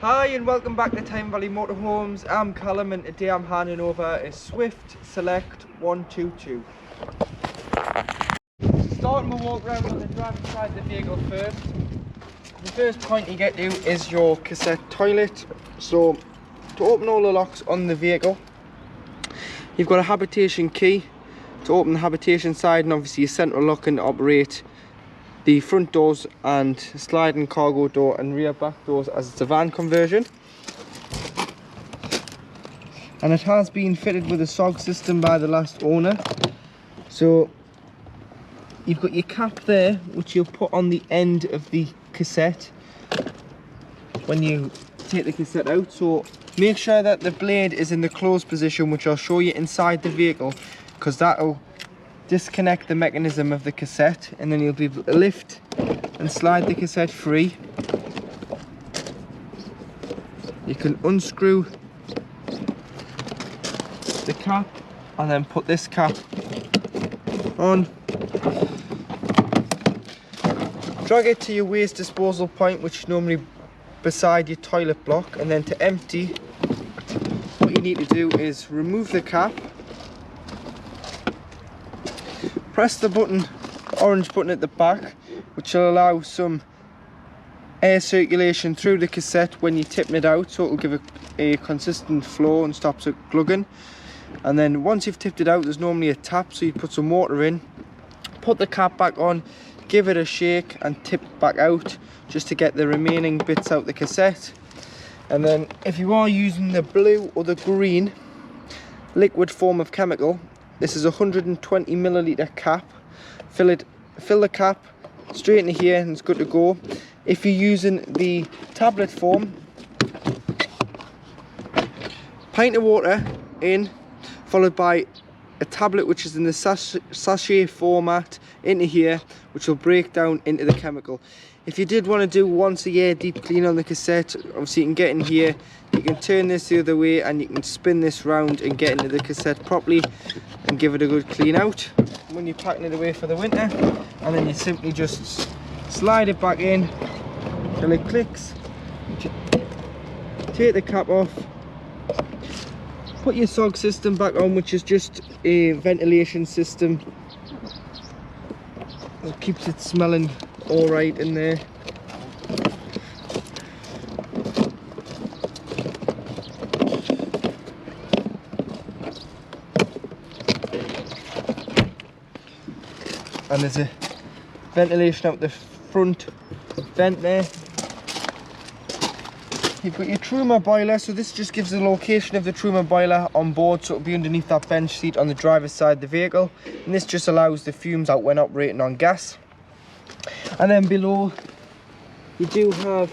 Hi and welcome back to Tyne Valley Motorhomes. I'm Callum and today I'm handing over a Swift Select 122. Starting my walk around on the driver's side of the vehicle first. The first point you get to is your cassette toilet. So to open all the locks on the vehicle, you've got a habitation key to open the habitation side, and obviously your central lock can operate the front doors and sliding cargo door and rear back doors as it's a van conversion. And it has been fitted with a SOG system by the last owner. So you've got your cap there, which you'll put on the end of the cassette when you take the cassette out. So make sure that the blade is in the closed position, which I'll show you inside the vehicle, because that'll disconnect the mechanism of the cassette, and then you'll be able to lift and slide the cassette free. You can unscrew the cap and then put this cap on. Drag it to your waste disposal point, which is normally beside your toilet block, and then to empty, what you need to do is remove the cap. Press the button, the orange button at the back, which will allow some air circulation through the cassette when you're tipping it out, so it'll give a consistent flow and stops it glugging. And then once you've tipped it out, there's normally a tap, so you put some water in, put the cap back on, give it a shake and tip it back out just to get the remaining bits out the cassette. And then if you are using the blue or the green liquid form of chemical, this is a 120 milliliter cap. Fill the cap straight into here and it's good to go. If you're using the tablet form, pint of water in, followed by a tablet which is in the sachet format into here, which will break down into the chemical. If you did want to do once a year deep clean on the cassette, obviously you can get in here, you can turn this the other way and you can spin this round and get into the cassette properly and give it a good clean out when you're packing it away for the winter. And then you simply just slide it back in till it clicks. Take the cap off, put your SOG system back on, which is just a ventilation system. It keeps it smelling alright in there. And there's a ventilation out the front vent there. You've got your Truma boiler, so this just gives the location of the Truma boiler on board, so it'll be underneath that bench seat on the driver's side of the vehicle, and this just allows the fumes out when operating on gas. And then below you do have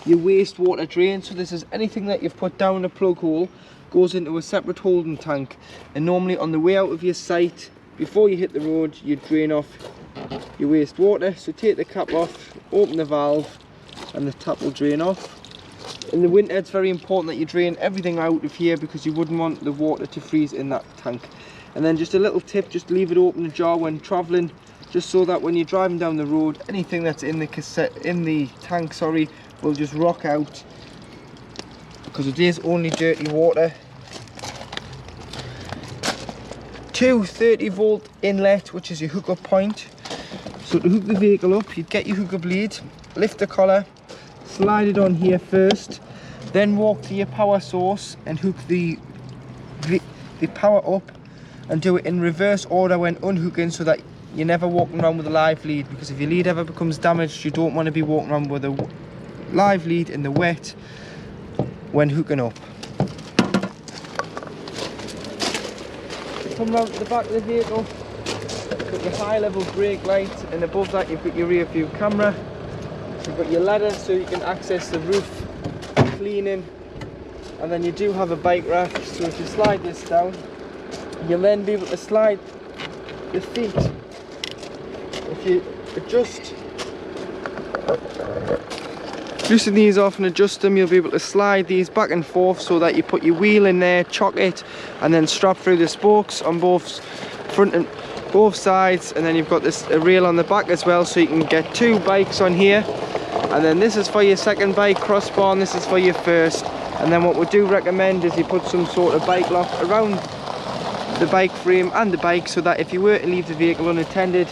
your wastewater drain, so this is anything that you've put down a plug hole goes into a separate holding tank, and normally on the way out of your site before you hit the road you drain off your wastewater. So take the cap off, open the valve and the tap will drain off. In the winter it's very important that you drain everything out of here, because you wouldn't want the water to freeze in that tank. And then just a little tip, just leave it open ajar when travelling, just so that when you're driving down the road, anything that's in the tank will just rock out, because it is only dirty water. Two 30-volt inlet, which is your hookup point. So to hook the vehicle up, you'd get your hookup lead, lift the collar, slide it on here first, then walk to your power source and hook the power up, and do it in reverse order when unhooking, so that you're never walking around with a live lead, because if your lead ever becomes damaged, you don't want to be walking around with a live lead in the wet when hooking up. Come round to the back of the vehicle, got your high level brake light, and above that you've got your rear view camera. You've got your ladder so you can access the roof cleaning, and then you do have a bike rack, so if you slide this down you'll then be able to slide the feet. If you loosen these off and adjust them, you'll be able to slide these back and forth, so that you put your wheel in there, chock it, and then strap through the spokes on both front and both sides. And then you've got a rail on the back as well, so you can get two bikes on here. And then this is for your second bike crossbar, and this is for your first. And then what we do recommend is you put some sort of bike lock around the bike frame and the bike, so that if you were to leave the vehicle unattended,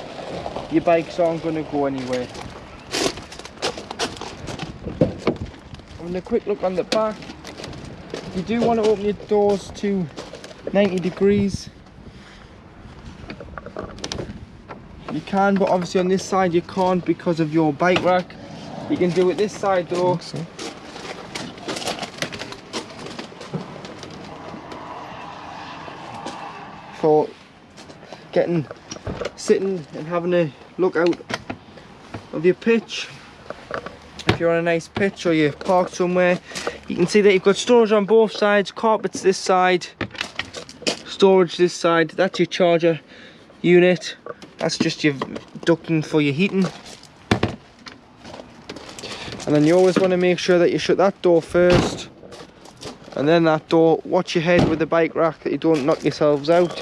your bikes aren't going to go anywhere. Having a quick look on the back, you do want to open your doors to 90 degrees. You can, but obviously on this side you can't because of your bike rack. You can do it this side though. For sitting and having a look out of your pitch. If you're on a nice pitch or you're parked somewhere, you can see that you've got storage on both sides, carpets this side, storage this side. That's your charger unit. That's just your ducting for your heating. And then you always want to make sure that you shut that door first, and then that door. Watch your head with the bike rack that you don't knock yourselves out.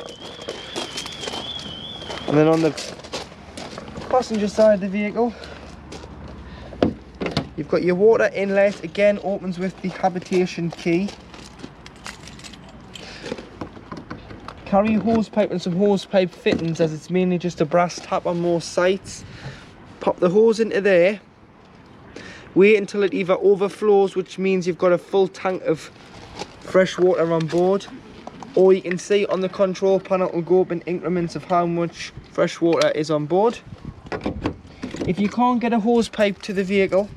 And then on the passenger side of the vehicle, you've got your water inlet. Again, opens with the habitation key. Carry your hose pipe and some hose pipe fittings, as it's mainly just a brass tap on most sites. Pop the hose into there. Wait until it either overflows, which means you've got a full tank of fresh water on board, or you can see on the control panel it will go up in increments of how much fresh water is on board. If you can't get a hose pipe to the vehicle,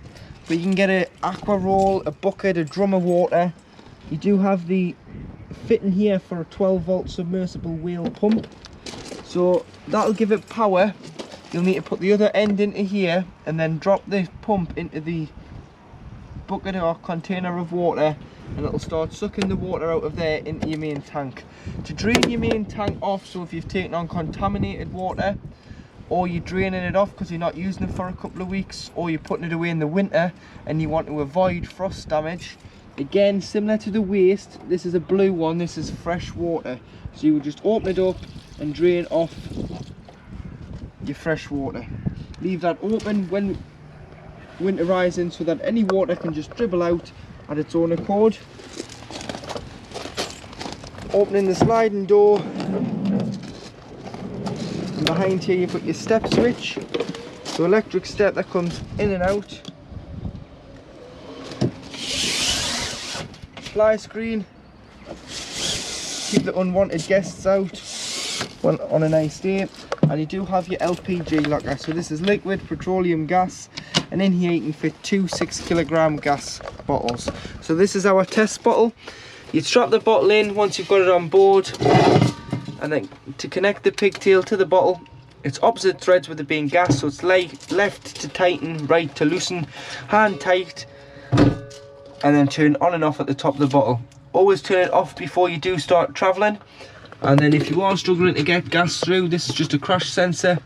but you can get an aqua roll, a bucket, a drum of water, you do have the fitting here for a 12-volt submersible wheel pump, so that'll give it power. You'll need to put the other end into here and then drop the pump into the bucket or container of water, and it'll start sucking the water out of there into your main tank. To drain your main tank off, so if you've taken on contaminated water, or you're draining it off because you're not using it for a couple of weeks, or you're putting it away in the winter and you want to avoid frost damage, again, similar to the waste, this is a blue one, this is fresh water. So you would just open it up and drain off your fresh water. Leave that open when winter rising, so that any water can just dribble out at its own accord. Opening the sliding door, and behind here you've got your step switch, so electric step that comes in and out. Fly screen, keep the unwanted guests out when on a nice day. And you do have your LPG locker, so this is liquid petroleum gas, and in here you can fit two 6-kilogram gas bottles. So this is our test bottle. You strap the bottle in once you've got it on board, and then to connect the pigtail to the bottle, it's opposite threads with it being gas, so it's left to tighten, right to loosen, hand tight, and then turn on and off at the top of the bottle. Always turn it off before you do start travelling. And then if you are struggling to get gas through, this is just a crash sensor.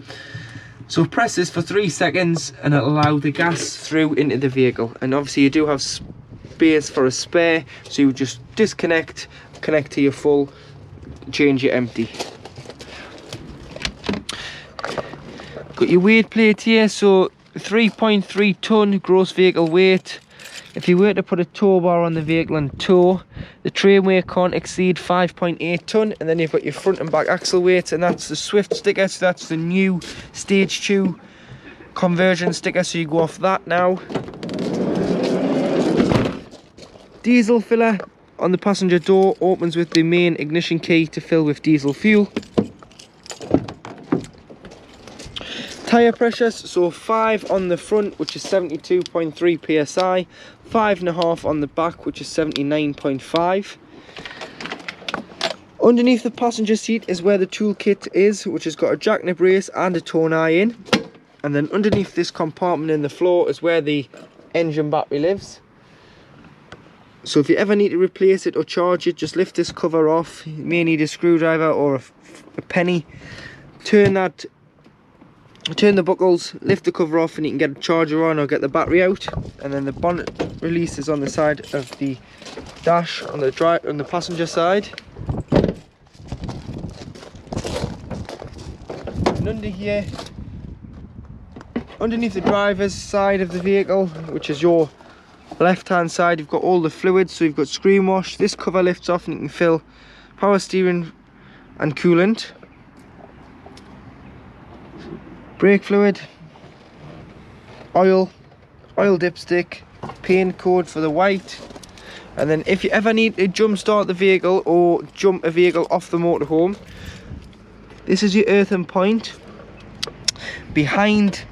So press this for 3 seconds and it'll allow the gas through into the vehicle. And obviously you do have space for a spare, so you would just disconnect, connect to your full, change your empty. Got your weight plate here, so 3.3 ton gross vehicle weight. If you were to put a tow bar on the vehicle and tow, the train weight can't exceed 5.8 ton, and then you've got your front and back axle weights, and that's the Swift sticker, so that's the new stage 2 conversion sticker, so you go off that now. Diesel filler on the passenger door opens with the main ignition key to fill with diesel fuel. Tyre pressures, so 5 on the front, which is 72.3 psi, 5.5 on the back, which is 79.5. Underneath the passenger seat is where the toolkit is, which has got a jackknip brace and a tone iron. And then underneath this compartment in the floor is where the engine battery lives. So if you ever need to replace it or charge it, just lift this cover off. You may need a screwdriver or a penny. Turn the buckles, lift the cover off, and you can get a charger on or get the battery out. And then the bonnet releases on the side of the dash on the passenger side. And under here underneath the driver's side of the vehicle, which is your left hand side, you've got all the fluids. So you've got screen wash, this cover lifts off and you can fill power steering and coolant, brake fluid, oil dipstick, paint code for the white. And then if you ever need to jump start the vehicle or jump a vehicle off the motorhome, this is your earthen point behind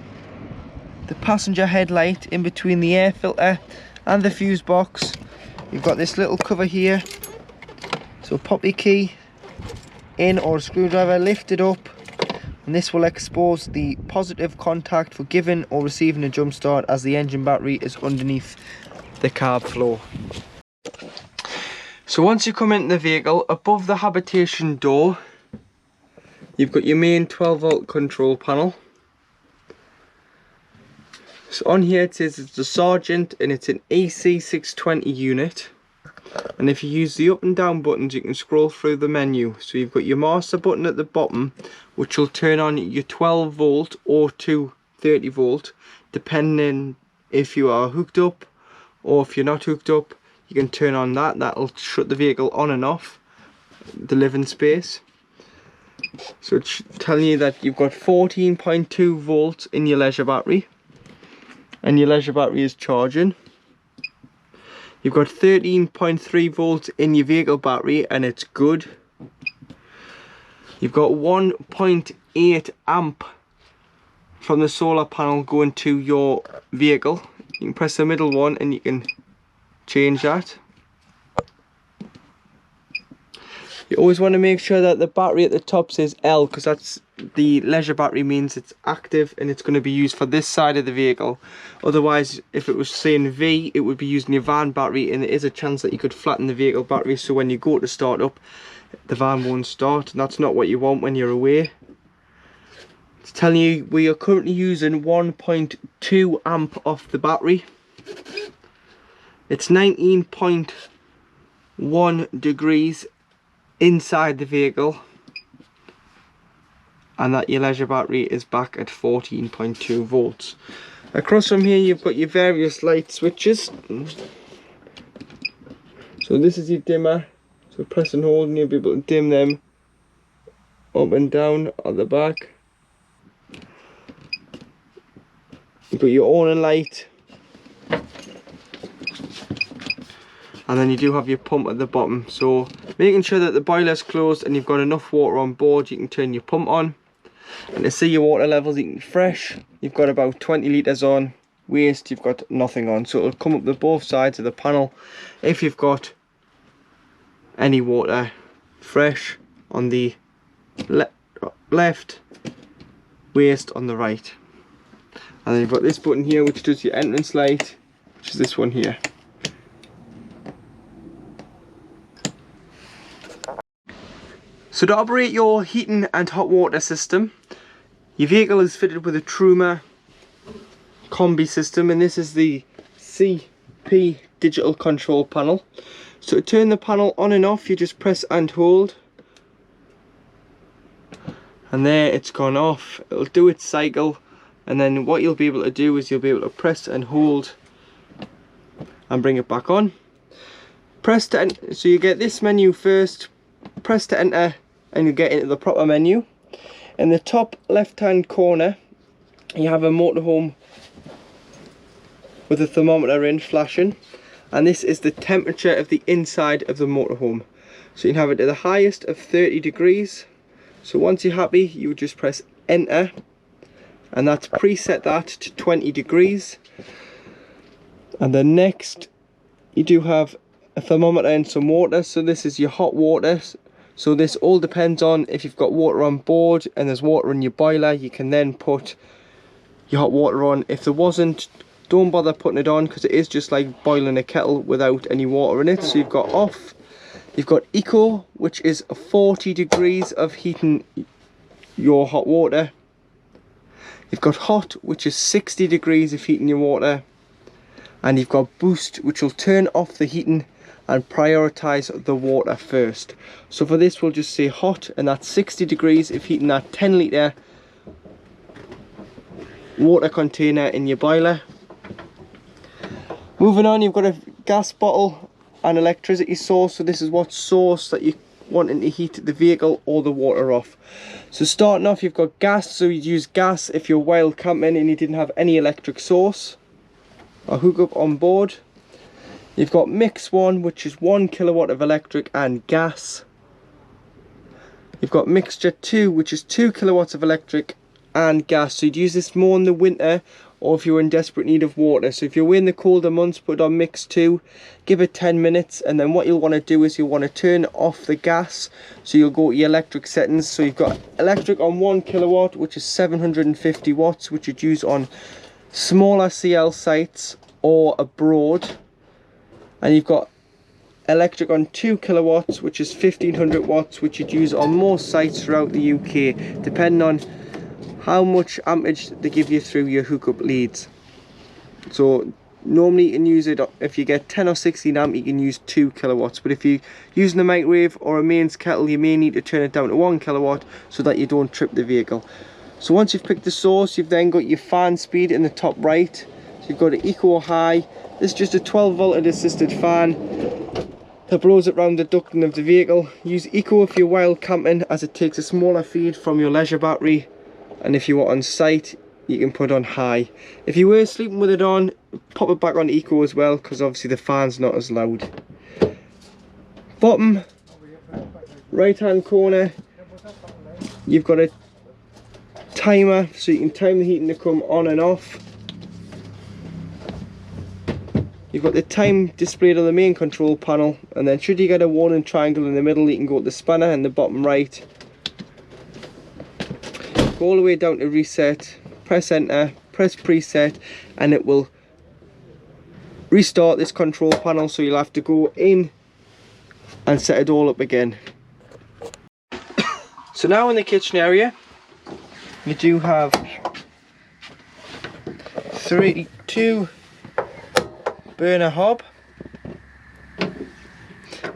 the passenger headlight, in between the air filter and the fuse box. You've got this little cover here, so pop your key in or a screwdriver, lift it up, and this will expose the positive contact for giving or receiving a jump start, as the engine battery is underneath the carb floor. So once you come into the vehicle, above the habitation door, you've got your main 12 volt control panel. So on here it says it's the Sergeant and it's an AC620 unit. And if you use the up and down buttons, you can scroll through the menu. So you've got your master button at the bottom, which will turn on your 12 volt or to 30 volt, depending if you are hooked up or if you're not hooked up. You can turn on that. That'll shut the vehicle on and off the living space. So it's telling you that you've got 14.2 volts in your leisure battery, and your leisure battery is charging. You've got 13.3 volts in your vehicle battery, and it's good. You've got 1.8 amp from the solar panel going to your vehicle. You can press the middle one and you can change that. You always want to make sure that the battery at the top says L, because that's the leisure battery, means it's active and it's going to be used for this side of the vehicle. Otherwise, if it was saying V, it would be using your van battery, and there is a chance that you could flatten the vehicle battery, so when you go to start up, the van won't start, and that's not what you want when you're away. It's telling you we are currently using 1.2 amp off the battery. It's 19.1 degrees inside the vehicle, and that your leisure battery is back at 14.2 volts. Across from here you've got your various light switches. So this is your dimmer, so press and hold and you'll be able to dim them up and down at the back. You've got your awning light, and then you do have your pump at the bottom. So making sure that the boiler's closed and you've got enough water on board, you can turn your pump on. And to see your water levels, you can fresh, you've got about 20 litres on, waste, you've got nothing on. So it'll come up the both sides of the panel if you've got any water. Fresh on the left, waste on the right. And then you've got this button here which does your entrance light, which is this one here. So to operate your heating and hot water system, your vehicle is fitted with a Truma combi system, and this is the CP digital control panel. So to turn the panel on and off, you just press and hold, and there it's gone off. It'll do its cycle, and then what you'll be able to do is you'll be able to press and hold and bring it back on. Press to enter, so you get this menu first, press to enter and you get into the proper menu. In the top left hand corner you have a motorhome with a thermometer in flashing, and this is the temperature of the inside of the motorhome. So you can have it to the highest of 30 degrees. So once you're happy, you would just press enter, and that's preset that to 20 degrees. And then next you do have a thermometer and some water, so this is your hot water. So this all depends on if you've got water on board and there's water in your boiler, you can then put your hot water on. If there wasn't, don't bother putting it on, because it is just like boiling a kettle without any water in it. So you've got off, you've got eco, which is 40 degrees of heating your hot water. You've got hot, which is 60 degrees of heating your water. And you've got boost, which will turn off the heating and prioritize the water first. So for this we'll just say hot, and that's 60 degrees of heating that 10 litre water container in your boiler. Moving on, you've got a gas bottle and electricity source. So this is what source that you're wanting to heat the vehicle or the water off. So starting off, you've got gas, so you'd use gas if you're wild camping and you didn't have any electric source or hookup on board. You've got mix 1, which is 1 kilowatt of electric and gas. You've got mixture 2, which is 2 kilowatts of electric and gas. So you'd use this more in the winter or if you're in desperate need of water. So if you're in the colder months, put on mix 2, give it 10 minutes, and then what you'll want to do is you'll want to turn off the gas. So you'll go to your electric settings. So you've got electric on 1 kilowatt, which is 750 watts, which you'd use on smaller CL sites or abroad. And you've got electric on 2 kilowatts, which is 1500 watts, which you'd use on most sites throughout the UK, depending on how much amperage they give you through your hookup leads. So normally you can use it, if you get 10 or 16 amp, you can use 2 kilowatts, but if you're using a microwave or a mains kettle, you may need to turn it down to 1 kilowatt so that you don't trip the vehicle. So once you've picked the source, you've then got your fan speed in the top right. So you've got an eco high. This is just a 12 volt assisted fan that blows it around the ducting of the vehicle. Use eco if you're wild camping, as it takes a smaller feed from your leisure battery, and if you were on site, you can put on high. If you were sleeping with it on, pop it back on eco as well, because obviously the fan's not as loud. Bottom right hand corner, you've got a timer, so you can time the heating to come on and off. You've got the time displayed on the main control panel, and then should you get a warning triangle in the middle, you can go to the spanner in the bottom right, go all the way down to reset, press enter, press preset, and it will restart this control panel. So you'll have to go in and set it all up again. So now in the kitchen area, you do have two burner hob.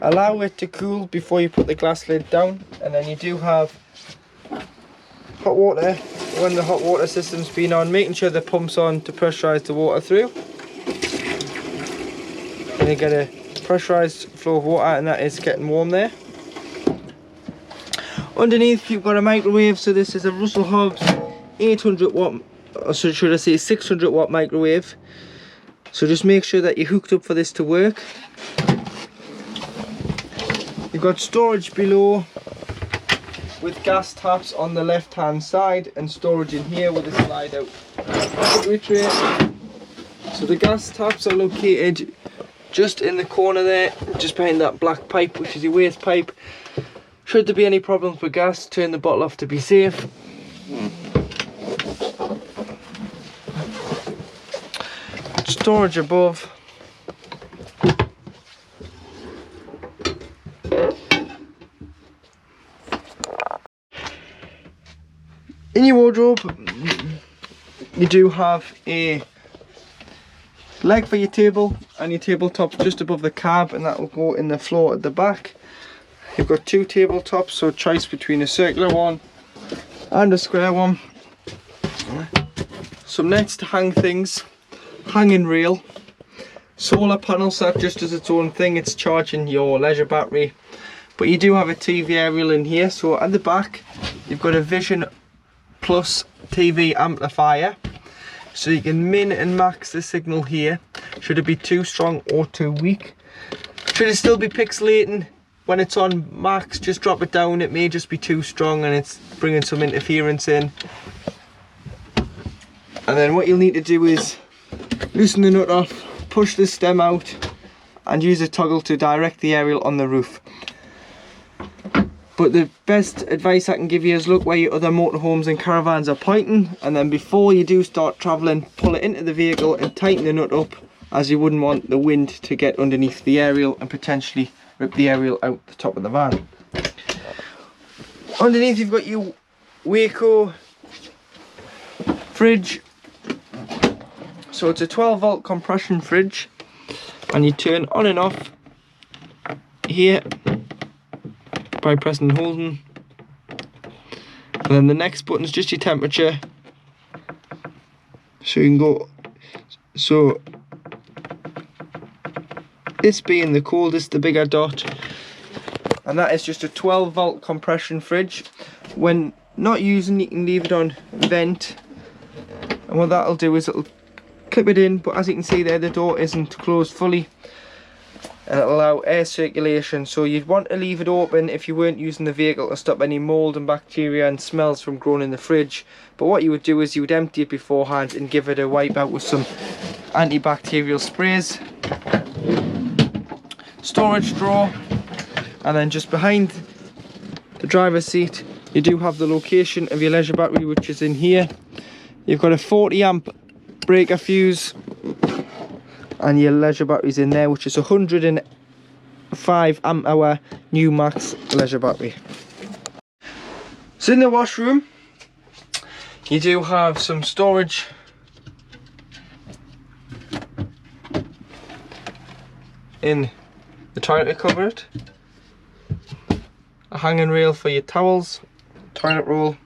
Allow it to cool before you put the glass lid down, and then you do have hot water when the hot water system's been on, making sure the pump's on to pressurise the water through. And you get a pressurised flow of water, and that is getting warm there. Underneath you've got a microwave, so this is a Russell Hobbs 800 watt, or should I say 600 watt microwave. So just make sure that you're hooked up for this to work. You've got storage below with gas taps on the left hand side, and storage in here with a slide out cutlery tray. So the gas taps are located just in the corner there, just behind that black pipe, which is your waste pipe. Should there be any problems with gas, turn the bottle off to be safe. Storage above. In your wardrobe, you do have a leg for your table, and your tabletop just above the cab, and that will go in the floor at the back. You've got two tabletops, so choice between a circular one and a square one. Some nets to hang things, hanging rail, solar panel set just as its own thing, it's charging your leisure battery. But you do have a TV aerial in here, so at the back you've got a Vision Plus TV amplifier, so you can min and max the signal here, should it be too strong or too weak. Should it still be pixelating when it's on max, just drop it down, it may just be too strong and it's bringing some interference in. And then what you'll need to do is loosen the nut off, push the stem out, and use a toggle to direct the aerial on the roof. But the best advice I can give you is look where your other motorhomes and caravans are pointing, and then before you do start travelling, pull it into the vehicle and tighten the nut up, as you wouldn't want the wind to get underneath the aerial and potentially rip the aerial out the top of the van. Underneath you've got your Waco fridge. So it's a 12 volt compression fridge, and you turn on and off here by pressing and holding, and then the next button is just your temperature, So you can go, so this being the coldest, the bigger dot, and that is just a 12-volt compression fridge. When not using, you can leave it on vent, and what that'll do is it'll clip it in, but as you can see there, the door isn't closed fully, and it'll allow air circulation. So you'd want to leave it open if you weren't using the vehicle to stop any mold and bacteria and smells from growing in the fridge. But what you would do is you would empty it beforehand and give it a wipe out with some antibacterial sprays. Storage drawer, and then just behind the driver's seat you do have the location of your leisure battery, which is in here. You've got a 40 amp breaker fuse, and your leisure battery's in there, which is 105 amp hour new max leisure battery. So in the washroom you do have some storage in the toilet cupboard, a hanging rail for your towels, toilet roll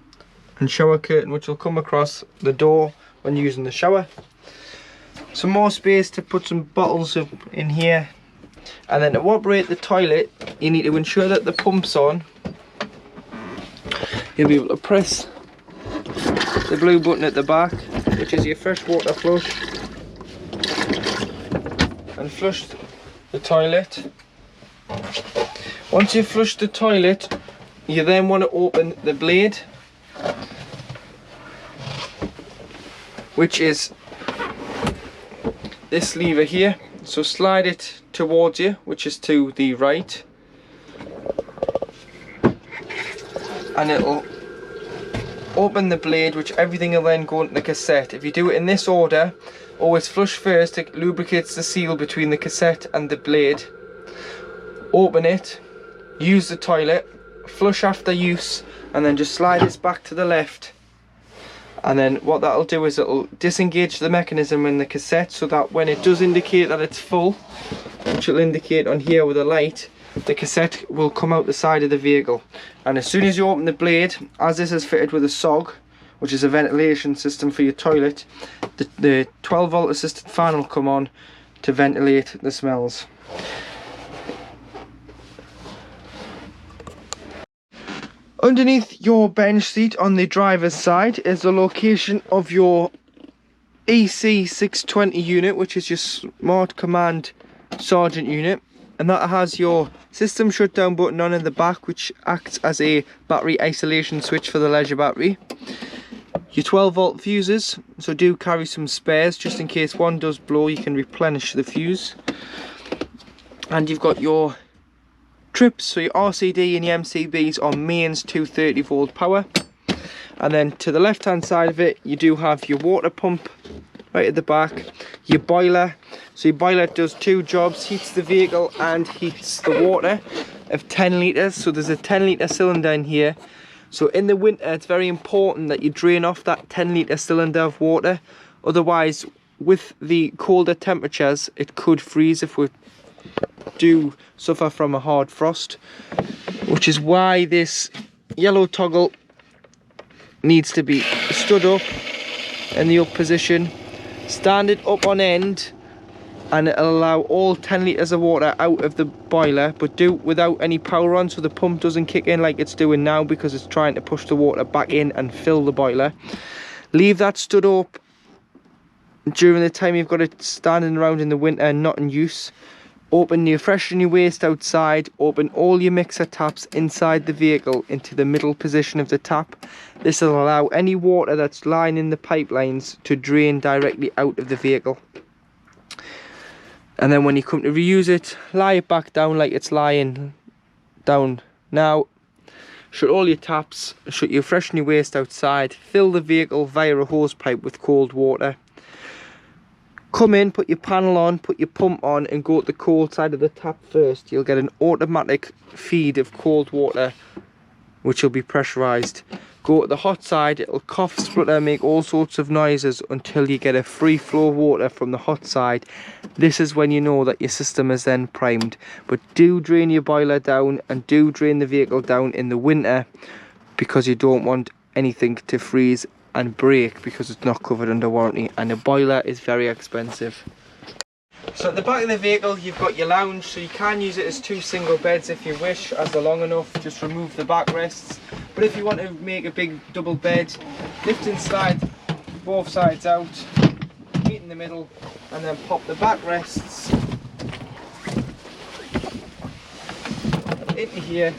and shower curtain, which will come across the door when using the shower. Some more space to put some bottles in here, and then to operate the toilet you need to ensure that the pump's on. You'll be able to press the blue button at the back, which is your freshwater flush, and flush the toilet. Once you've flushed the toilet, you then want to open the blade, which is this lever here. So slide it towards you, which is to the right, and it'll open the blade, which everything will then go into the cassette. If you do it in this order, always flush first, it lubricates the seal between the cassette and the blade. Open it, use the toilet, flush after use, and then just slide it back to the left. And then what that'll do is it'll disengage the mechanism in the cassette, so that when it does indicate that it's full, which will indicate on here with a light, the cassette will come out the side of the vehicle. And as soon as you open the blade, as this is fitted with a SOG, which is a ventilation system for your toilet, the 12-volt assisted fan will come on to ventilate the smells. Underneath your bench seat on the driver's side is the location of your EC620 unit, which is your Smart Command Sergeant unit, and that has your system shutdown button on in the back, which acts as a battery isolation switch for the leisure battery. Your 12-volt fuses, so do carry some spares just in case one does blow, you can replenish the fuse. And you've got your trips, so your RCD and your MCBs on mains 230-volt power. And then to the left hand side of it you do have your water pump right at the back, your boiler. So your boiler does two jobs, heats the vehicle and heats the water of 10 litres. So there's a 10 litre cylinder in here. So in the winter it's very important that you drain off that 10 litre cylinder of water, otherwise with the colder temperatures it could freeze if we do suffer from a hard frost, which is why this yellow toggle needs to be stood up in the up position. Stand it up on end and it'll allow all 10 litres of water out of the boiler, but do it without any power on, so the pump doesn't kick in like it's doing now, because it's trying to push the water back in and fill the boiler. Leave that stood up during the time you've got it standing around in the winter and not in use. Open your fresh and your waste outside, open all your mixer taps inside the vehicle into the middle position of the tap. This will allow any water that's lying in the pipelines to drain directly out of the vehicle. And then when you come to reuse it, lie it back down like it's lying down now. Shut all your taps, shut your fresh and your waste outside, fill the vehicle via a hose pipe with cold water. Come in, put your panel on, put your pump on and go to the cold side of the tap first. You'll get an automatic feed of cold water which will be pressurised. Go to the hot side, it'll cough, splutter, make all sorts of noises until you get a free flow of water from the hot side. This is when you know that your system is then primed. But do drain your boiler down and do drain the vehicle down in the winter, because you don't want anything to freeze and break because it's not covered under warranty, and the boiler is very expensive. So at the back of the vehicle you've got your lounge, so you can use it as 2 single beds if you wish, as they're long enough. Just remove the backrests. But if you want to make a big double bed, lift and slide both sides out, meet in the middle, and then pop the backrests into here.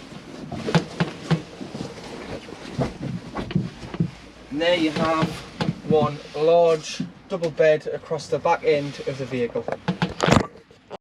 And there you have one large double bed across the back end of the vehicle.